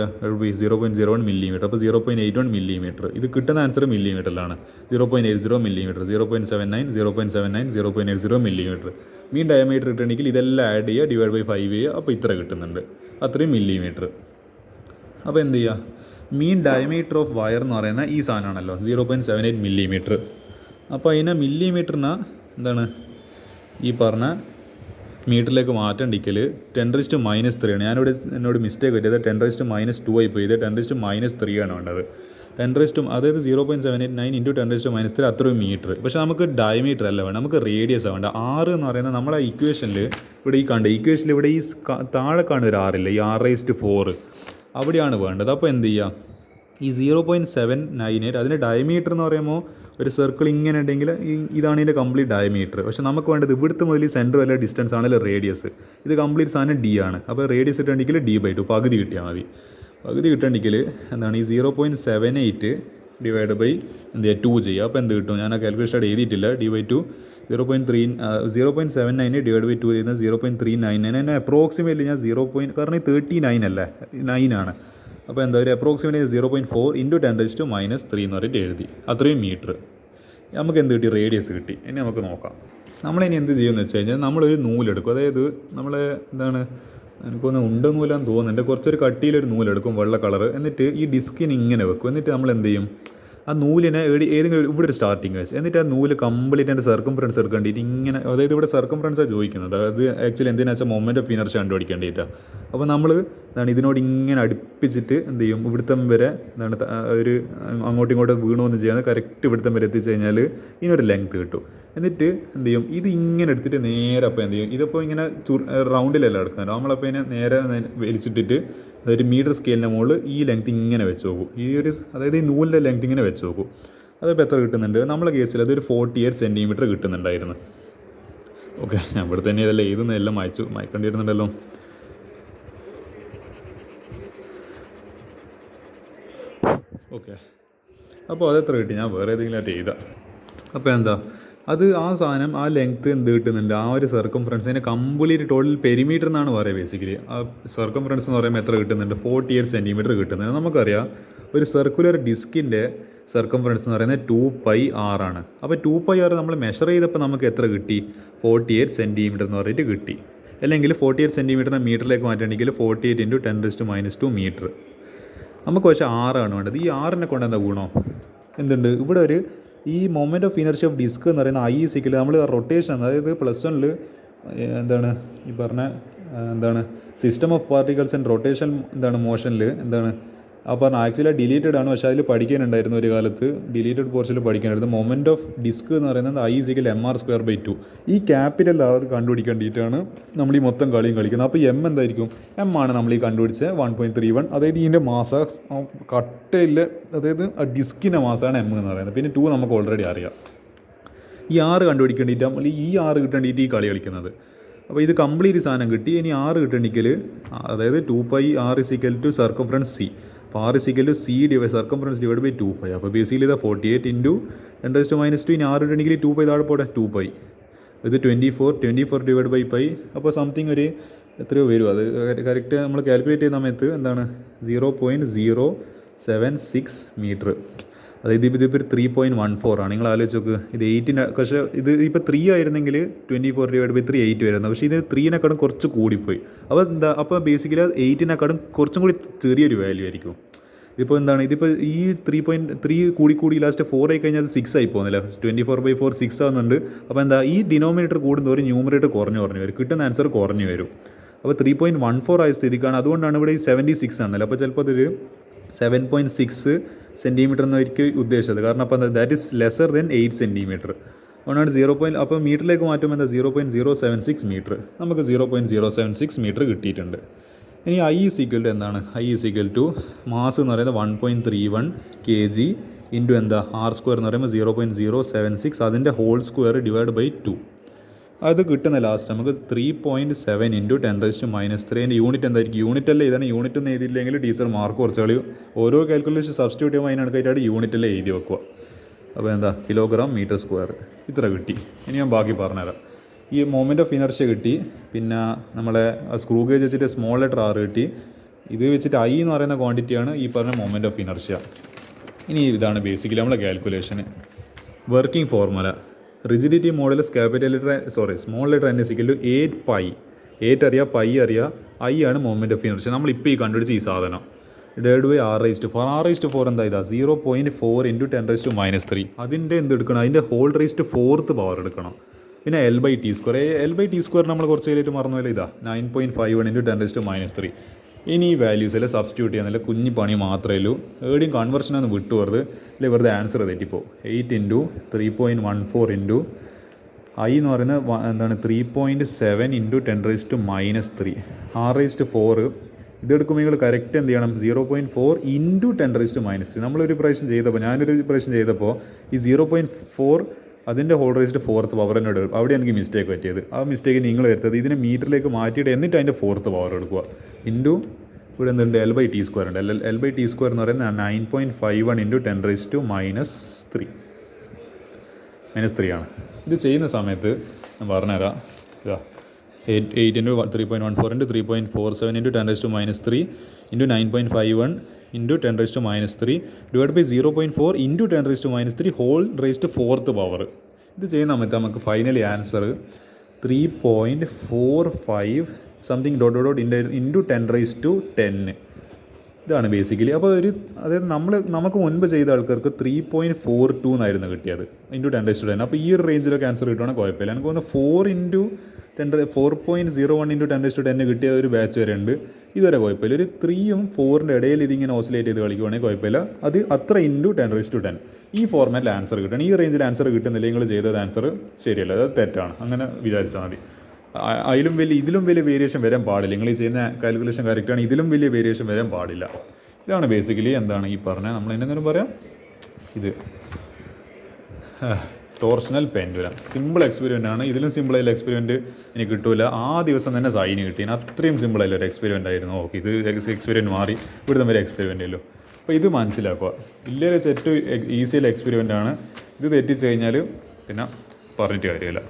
0.01 മില്ലിമീറ്റർ. അപ്പോൾ 0.81 മില്ലിമീറ്റർ. ഇത് കിട്ടുന്ന ആൻസർ മില്ലിമീറ്ററിലാണ്. 0.80 മില്ലിമീറ്റർ, 0.79, 0.79, 0.80 മില്ലിമീറ്റർ. മീൻ ഡയമീറ്റർ കിട്ടണമെങ്കിൽ ഇതെല്ലാം ആഡ് ചെയ്യുക, ഡിവൈഡ് ബൈ 5 ചെയ്യുക. അപ്പോൾ ഇത്ര കിട്ടുന്നുണ്ട്, അത്രയും മില്ലിമീറ്റർ. അപ്പോൾ എന്ത് ചെയ്യുക? മീൻ ഡയമീറ്റർ ഓഫ് വയർ എന്ന് പറയുന്ന ഈ സാധനമാണല്ലോ 0.78 മില്ലിമീറ്റർ. അപ്പോൾ അതിനെ മില്ലിമീറ്ററിന് എന്താണ് ഈ പറഞ്ഞ മീറ്ററിലേക്ക് മാറ്റേണ്ടിക്കൽ 10⁻³ ആണ്. ഞാനിവിടെ എന്നോട് മിസ്റ്റേക്ക് പറ്റിയത് 10⁻² ആയി പോയി. ഇത് 10⁻³ ആണ് വേണ്ടത്. 10 അതായത് 0.789 ഇൻറ്റു 10⁻³ അത്രയും മീറ്റർ. പക്ഷേ നമുക്ക് ഡയമീറ്റർ അല്ല വേണ്ട, നമുക്ക് റേഡിയസ് വേണ്ട. 6 എന്ന് പറയുന്നത് നമ്മളെ ഇക്വേഷനിൽ ഇവിടെ ഈ കണ്ട ഇക്വേഷനിൽ ഇവിടെ ഈ താഴെ കാണുന്ന ഒരു 6 ഇല്ല, ഈ 6⁴ അവിടെയാണ് വേണ്ടത്. അപ്പോൾ എന്ത് ചെയ്യുക? ഈ 0.798 അതിൻ്റെ ഡയമീറ്റർ എന്ന് പറയുമ്പോൾ ഒരു സർക്കിൾ ഇങ്ങനെ ഉണ്ടെങ്കിൽ ഇതാണ് ഇതിൻ്റെ കംപ്ലീറ്റ് ഡയമീറ്റർ. പക്ഷേ നമുക്ക് വേണ്ടത് ഇവിടുത്തെ മുതൽ ഈ സെൻറ്റർ വല്ല ഡിസ്റ്റൻസ് ആണല്ലോ റേഡിയസ്. ഇത് കംപ്ലീറ്റ് സാധനം D ആണ്. അപ്പോൾ റേഡിയസ് ഇട്ടുണ്ടെങ്കിൽ D/2 പകുതി കിട്ടിയാൽ മതി. പകുതി കിട്ടണമെങ്കിൽ എന്താണ് ഈ 0.78 ഡിവൈഡ് ബൈ എന്ത് ചെയ്യുക 2 ചെയ്യുക. അപ്പോൾ എന്ത് കിട്ടും? ഞാൻ ആ കാൽക്കുലേഷൻ എഴുതിയിട്ടില്ല. D/2 0.79 ഡിവൈഡ് ബൈ 2 ചെയ്യുന്നത് 0.399. അതിന് അപ്രോക്സിമേറ്റ്ലി ഞാൻ 0. കാരണം ഈ 39 അല്ലേ, 9 ആണ്. അപ്പോൾ എന്താ ഒരു അപ്രോക്സിമേറ്റ്ലി 0.4 ഇൻറ്റു 10⁻³ എന്ന് പറഞ്ഞിട്ട് എഴുതി. അത്രയും മീറ്റർ. നമുക്ക് എന്ത് കിട്ടി? റേഡിയസ് കിട്ടി. ഇനി നമുക്ക് നോക്കാം. നമ്മളിനി എന്ത് ചെയ്യുമെന്ന് വെച്ച് കഴിഞ്ഞാൽ നമ്മളൊരു നൂലെടുക്കും. അതായത് നമ്മൾ എന്താണ് എനിക്കൊന്ന് ഉണ്ട നൂലാന്ന് തോന്നുന്നുണ്ട്. കുറച്ചൊരു കട്ടിയിലൊരു നൂലെടുക്കും, വെള്ള കളർ. എന്നിട്ട് ഈ ഡിസ്കിന് ഇങ്ങനെ വെക്കും. എന്നിട്ട് നമ്മൾ എന്ത് ചെയ്യും? ആ നൂലിനെ ഏതെങ്കിലും ഇവിടെ ഒരു സ്റ്റാർട്ടിങ് വെച്ച് എന്നിട്ട് ആ നൂല് കംപ്ലീറ്റ് എൻ്റെ സർക്കംഫറൻസ് എടുക്കേണ്ടിയിട്ട് ഇങ്ങനെ, അതായത് ഇവിടെ സർക്കംഫറൻസാണ് ചോദിക്കുന്നത്. അത് ആക്ച്വലി എന്തിനാ വെച്ചാൽ മൊമെൻ്റ് ഓഫ് ഇനർഷ്യ കണ്ടുപിടിക്കേണ്ടിയിട്ടാണ്. അപ്പോൾ നമ്മൾ എന്താണ് ഇതിനോട് ഇങ്ങനെ അടുപ്പിച്ചിട്ട് എന്ത് ചെയ്യും? ഇവിടുത്തം വരെ എന്താണ് ഒരു അങ്ങോട്ടും ഇങ്ങോട്ടും വീണോന്ന് ചെയ്യാതെ കറക്റ്റ് ഇവിടുത്തം വരെ എത്തിച്ച് കഴിഞ്ഞാൽ ഇതിനൊരു ലെങ്ത്ത് കിട്ടും. എന്നിട്ട് എന്ത് ചെയ്യും? ഇത് ഇങ്ങനെ എടുത്തിട്ട് നേരെ അപ്പോൾ എന്ത് ചെയ്യും? ഇതിപ്പോൾ ഇങ്ങനെ റൗണ്ടിലല്ല എടുക്കുന്നത്. നമ്മളപ്പോൾ ഇതിനെ നേരെ വലിച്ചിട്ടിട്ട് അതായത് മീറ്റർ സ്കെയിലിൻ്റെ മുകളിൽ ഈ ലെങ്ത്ത് ഇങ്ങനെ വെച്ച് നോക്കും. ഈ ഒരു അതായത് ഈ നൂലിൻ്റെ ലെങ്ത്ത് ഇങ്ങനെ വെച്ച് നോക്കും. അതിപ്പോൾ എത്ര കിട്ടുന്നുണ്ട്? നമ്മളെ കേസിൽ അതൊരു 48 സെൻറ്റിമീറ്റർ കിട്ടുന്നുണ്ടായിരുന്നു. ഓക്കെ, ഞാൻ ഇവിടെ തന്നെ ഇതെല്ലാം എഴുതുന്നതെല്ലാം മായ്ക്കേണ്ടി വരുന്നുണ്ടല്ലോ. ഓക്കെ, അപ്പോൾ അതെത്ര കിട്ടി? ഞാൻ വേറെ ഏതെങ്കിലും ആയിട്ട് എഴുതാം. അപ്പോൾ എന്താ അത് ആ സാധനം ആ ലെങ്ത്ത് എന്ത് കിട്ടുന്നുണ്ട്? ആ ഒരു സർക്കംഫറൻസ് അതിൻ്റെ കംപ്ലീറ്റ് ടോട്ടൽ പെരിമീറ്റർ എന്നാണ് പറയുക. ബേസിക്കലി ആ സർക്കംഫറൻസ് എന്ന് പറയുമ്പോൾ എത്ര കിട്ടുന്നുണ്ട്? 48 സെൻറ്റിമീറ്റർ കിട്ടുന്നുണ്ട്. നമുക്കറിയാം ഒരു സർക്കുലർ ഡിസ്കിൻ്റെ സർക്കംഫറൻസ് എന്ന് പറയുന്നത് 2πr ആണ്. അപ്പോൾ 2πr നമ്മൾ മെഷർ ചെയ്തപ്പോൾ നമുക്ക് എത്ര കിട്ടി? 48 സെൻറ്റിമീറ്റർ എന്ന് പറഞ്ഞിട്ട് കിട്ടി. അല്ലെങ്കിൽ 48 സെൻറ്റിമീറ്ററിനെ മീറ്ററിലേക്ക് മാറ്റുകയാണെങ്കിൽ 48 ഇൻറ്റു 10⁻² മീറ്റർ. നമുക്ക് പക്ഷേ 6 ആണ് വേണ്ടത്. ഈ 6നെ കൊണ്ട് എന്താ ഗുണം? എന്തുണ്ട് ഇവിടെ? ഒരു ഈ moment of inertia of disc എന്ന് പറയുന്ന I = നമ്മൾ റൊട്ടേഷൻ, അതായത് +1 എന്താണ് ഈ പറഞ്ഞ എന്താണ് system of particles and rotation എന്താണ് മോഷനിൽ എന്താണ് ആ പറഞ്ഞ ആക്ച്വലി ഡിലീറ്റഡ് ആണ്. പക്ഷേ അതിൽ പഠിക്കാനുണ്ടായിരുന്നു ഒരു കാലത്ത്, ഡിലീറ്റഡ് പോർഷനിൽ പഠിക്കാനായിരുന്നു. മൊമെൻ്റ് ഓഫ് ഡിസ്ക് എന്ന് പറയുന്നത് I = mr²/2. ഈ ക്യാപിറ്റൽ R കണ്ടുപിടിക്കേണ്ടിയിട്ടാണ് നമ്മൾ ഈ മൊത്തം കളിയും കളിക്കുന്നത്. അപ്പോൾ M എന്തായിരിക്കും? M ആണ് നമ്മൾ ഈ കണ്ടുപിടിച്ച 1.31. അതായത് ഇതിൻ്റെ മാസ കട്ടയിൽ, അതായത് ആ ഡിസ്കിൻ്റെ മാസമാണ് M എന്ന് പറയുന്നത്. പിന്നെ 2 നമുക്ക് ഓൾറെഡി അറിയാം. ഈ 6 കണ്ടുപിടിക്കേണ്ടിയിട്ട് നമ്മൾ ഈ 6 കിട്ടേണ്ടിയിട്ട് ഈ കളി കളിക്കുന്നത്. അപ്പോൾ ഇത് കംപ്ലീറ്റ് സാധനം കിട്ടി. ഇനി 6 കിട്ടണമെങ്കിൽ അതായത് 2πr = സർക്കംഫറൻസ് C. അപ്പോൾ R = C circumference divide by 2π. അപ്പോൾ ബേസിക്കലി ഇത് 48 ഇൻറ്റു 10⁻². ഇനി 6 കിട്ടണമെങ്കിൽ 2π താഴെ പോട്ടെ, 2π. ഇത് 24 ഡിവൈഡ് ബൈ π. അപ്പോൾ സംതിങ് ഒരു എത്രയോ വരും? അത് കറക്റ്റ് നമ്മൾ കാൽക്കുലേറ്റ് ചെയ്യുന്ന സമയത്ത് എന്താണ് 0.076 മീറ്റർ. അതായത് ഇതിപ്പോൾ ഒരു 3.14 ആണ്. നിങ്ങൾ ആലോചിച്ച് നോക്ക്. ഇത് 8 പക്ഷേ ഇത് ഇപ്പോൾ 3 ആയിരുന്നെങ്കിൽ 24 ഡിവൈഡ് ബൈ 3 8 വരുന്നത്. പക്ഷേ ഇത് 3-നെക്കാളും കുറച്ച് കൂടിപ്പോയി. അപ്പോൾ എന്താ? അപ്പോൾ ബേസിക്കലി 8-നെക്കാളും കുറച്ചും കൂടി ചെറിയൊരു വാല്യൂ ആയിരിക്കും. ഇതിപ്പോൾ എന്താണ്? ഇതിപ്പോൾ ഈ 3.3 കൂടി ലാസ്റ്റ് 4 ആയി കഴിഞ്ഞാൽ അത് 6 ആയി പോകുന്നില്ല. 24/4 6 ആവുന്നുണ്ട്. അപ്പോൾ എന്താ? ഈ ഡിനോമിനേറ്റർ കൂടുന്നതോറും ന്യൂമറേറ്റർ കുറഞ്ഞു വരും. കിട്ടുന്ന ആൻസർ കുറഞ്ഞു വരും. അപ്പോൾ 3.14 ആയ സ്ഥിതിക്കാണ്. അതുകൊണ്ടാണ് ഇവിടെ ഈ 76 ആണല്ലോ. അപ്പോൾ ചിലപ്പോൾ അതൊരു 7.6 സെൻറ്റിമീറ്റർ എന്നായിരിക്കും ഉദ്ദേശിച്ചത്. കാരണം അപ്പോൾ that is lesser than 8 centimetre. അതുകൊണ്ടാണ് 0. അപ്പോൾ മീറ്ററിലേക്ക് മാറ്റുമ്പോൾ എന്താ 0.076 മീറ്റർ. നമുക്ക് 0.076 മീറ്റർ കിട്ടിയിട്ടുണ്ട്. ഇനി I = എന്താണ്? I = മാസ് എന്ന് പറയുന്നത് 1.31 kg ഇൻറ്റു എന്താ R² എന്ന് പറയുമ്പോൾ 0.076 അതിൻ്റെ ഹോൾ സ്ക്വയർ ഡിവൈഡ് ബൈ 2. അത് കിട്ടുന്ന ലാസ്റ്റ് നമുക്ക് 3.7 ഇൻറ്റു 10⁻³ അതിൻ്റെ യൂണിറ്റ് എന്തായിരിക്കും? യൂണിറ്റ് അല്ലേ ഇതാണ്. യൂണിറ്റ് ഒന്നും എഴുതിയില്ലെങ്കിൽ ടീച്ചർ മാർക്ക് കുറച്ച് കളയും. ഓരോ കാൽക്കുലേഷൻ സബ്സ്റ്റിറ്റ്യൂട്ട് ചെയ്യുമ്പോൾ അതിനടുക്കായിട്ടാണ് യൂണിറ്റല്ലേ എഴുതി വെക്കുക. അപ്പോൾ എന്താ കിലോഗ്രാം മീറ്റർ സ്ക്വയർ ഇത്ര കിട്ടി. ഇനി ഞാൻ ബാക്കി പറഞ്ഞുതരാം. ഈ മൊമെൻ്റ് ഓഫ് ഇനർഷ്യ കിട്ടി, പിന്നെ നമ്മളെ സ്ക്രൂ ഗേജ് വെച്ചിട്ട് സ്മോൾ ലെറ്റർ R കിട്ടി. ഇത് വെച്ചിട്ട് I എന്ന് പറയുന്ന ക്വാണ്ടിറ്റിയാണ് ഈ പറഞ്ഞ മൊമെൻ്റ് ഓഫ് ഇനർഷ്യ. ഇനി ഇതാണ് ബേസിക്കലി നമ്മളെ കാൽക്കുലേഷന്. Working formula rigidity modulus small letter n = 8π. 8 അറിയാം, പൈ അറിയാം, I ആണ് മൊമെൻ്റ് ഓഫ് ഇനർഷ്യ. നമ്മളിപ്പോൾ ഈ കണ്ടുപിടിച്ച ഈ സാധനം R⁴ എന്താ ഇതാ 0.4 ഇൻറ്റു 10⁻³ അതിൻ്റെ എന്ത് എടുക്കണം? അതിൻ്റെ whole raise to 4th power എടുക്കണം. പിന്നെ L/T² നമ്മൾ കുറച്ച് കഴിഞ്ഞിട്ട് മറന്നു പോലെ ഇതാ 9.51 ഇൻറ്റു 10⁻³ ഇനി ഈ വാല്യൂസ് എല്ലാം സബ്സ്റ്റിറ്റ്യൂട്ട് ചെയ്യാൻ നല്ല കുഞ്ഞി പണി മാത്രമേ ഉള്ളൂ. എവിടെയും കൺവേർഷനൊന്നും വിട്ടു വെറുതെ അല്ലെ, വെറുതെ ആൻസർ തെറ്റിപ്പോൾ. 8 ഇൻറ്റു 3.14 ഇൻറ്റു I എന്ന് പറയുന്നത് എന്താണ് 3.7 ഇൻറ്റു 10⁻³ R⁴ ഇതെടുക്കുമ്പോൾ നിങ്ങൾ കറക്റ്റ് എന്ത് ചെയ്യണം? 0.4 ഇൻറ്റു 10⁻³ നമ്മളൊരു പ്രാവശ്യം ചെയ്തപ്പോൾ ഈ 0.4 അതിൻ്റെ whole raise to 4th power തന്നെ എടുക്കും. അവിടെ എനിക്ക് മിസ്റ്റേക്ക് പറ്റിയത്. ആ മിസ്റ്റേക്ക് നിങ്ങൾ വരുത്തത് ഇതിനെ മീറ്ററിലേക്ക് മാറ്റിയിട്ട് എന്നിട്ട് അതിൻ്റെ 4th പവർ എടുക്കുക. ഇൻറ്റു ഇവിടെ എന്തുണ്ട്? L/T² ഉണ്ട്. L/T² എന്ന് പറയുന്നത് 9.51 ഇൻറ്റു 10⁻³ ആണ്. ഇത് ചെയ്യുന്ന സമയത്ത് ഞാൻ പറഞ്ഞുതരാം. ഇതാ 8 into 3.14 into 3.47 into 10⁻³ into 9.51 into 10⁻³ divide by 0.4 into 10⁻³ whole raise to 4th power. ഇത് ചെയ്യുന്ന സമയത്ത് നമുക്ക് ഫൈനലി ആൻസർ 3.45 സംതിങ് ഇൻറ്റു 10⁻10 ഇതാണ് ബേസിക്കലി. അപ്പോൾ അതായത് നമുക്ക് മുൻപ് ചെയ്ത ആൾക്കാർക്ക് 3.42 എന്നായിരുന്നു കിട്ടിയത് ഇൻറ്റു 10⁻10. അപ്പോൾ ഈ ഒരു റേഞ്ചിലൊക്കെ ആൻസർ കിട്ടുവാണെങ്കിൽ കുഴപ്പമില്ല. എനിക്ക് തോന്നുന്നു 4.01 ഇൻറ്റു 10⁻10 കിട്ടിയ ഒരു ബാച്ച് വരെ ഉണ്ട്. ഇതുവരെ കുഴപ്പമില്ല. ഒരു 3ഉം 4ൻ്റെ ഇടയിൽ ഇതിങ്ങനെ ഓസിലേറ്റ് ചെയ്ത് കളിക്കുവാണെങ്കിൽ കുഴപ്പമില്ല. അത് അത്ര ഇൻറ്റു 10⁻10 ഈ ഫോർമാറ്റിൽ ആൻസർ കിട്ടണം. ഈ റേഞ്ചിൽ ആൻസർ കിട്ടുന്നില്ല, നിങ്ങൾ ചെയ്തത് ആൻസർ ശരിയല്ല, അത് തെറ്റാണ്. അങ്ങനെ വിചാരിച്ചാൽ മതി. ഇതിലും വലിയ വേരിയേഷൻ വരാൻ പാടില്ല. നിങ്ങൾ ഈ ചെയ്യുന്ന കാൽക്കുലേഷൻ കറക്റ്റാണ്, ഇതിലും വലിയ വേരിയേഷൻ വരാൻ പാടില്ല. ഇതാണ് ബേസിക്കലി എന്താണ് ഈ പറഞ്ഞത്. നമ്മൾ എന്തെങ്കിലും പറയാം, ഇത് ടോർഷണൽ പെൻഡുലം സിമ്പിൾ എക്സ്പെരിമെൻ്റ് ആണ്. ഇതിലും സിമ്പിളായുള്ള എക്സ്പെരിമെൻറ്റ് എനിക്ക് കിട്ടില്ല. ആ ദിവസം തന്നെ സൈന് കിട്ടി. അത്രയും സിമ്പിളായുള്ള ഒരു എക്സ്പെരിമെൻ്റ് ആയിരുന്നു. ഓക്കെ, ഇത് എക്സ്പെരിമെൻറ്റ് മാറി ഇവിടുന്ന് വരെ എക്സ്പെരിമെൻ്റ് അല്ലോ. അപ്പോൾ ഇത് മനസ്സിലാക്കുക. ഇല്ലെങ്കിൽ ഏറ്റവും ഈസിയുള്ള എക്സ്പെരിമെൻ്റ് ആണ്. ഇത് തെറ്റിച്ച് കഴിഞ്ഞാൽ പിന്നെ പറഞ്ഞിട്ട് കാര്യമില്ല.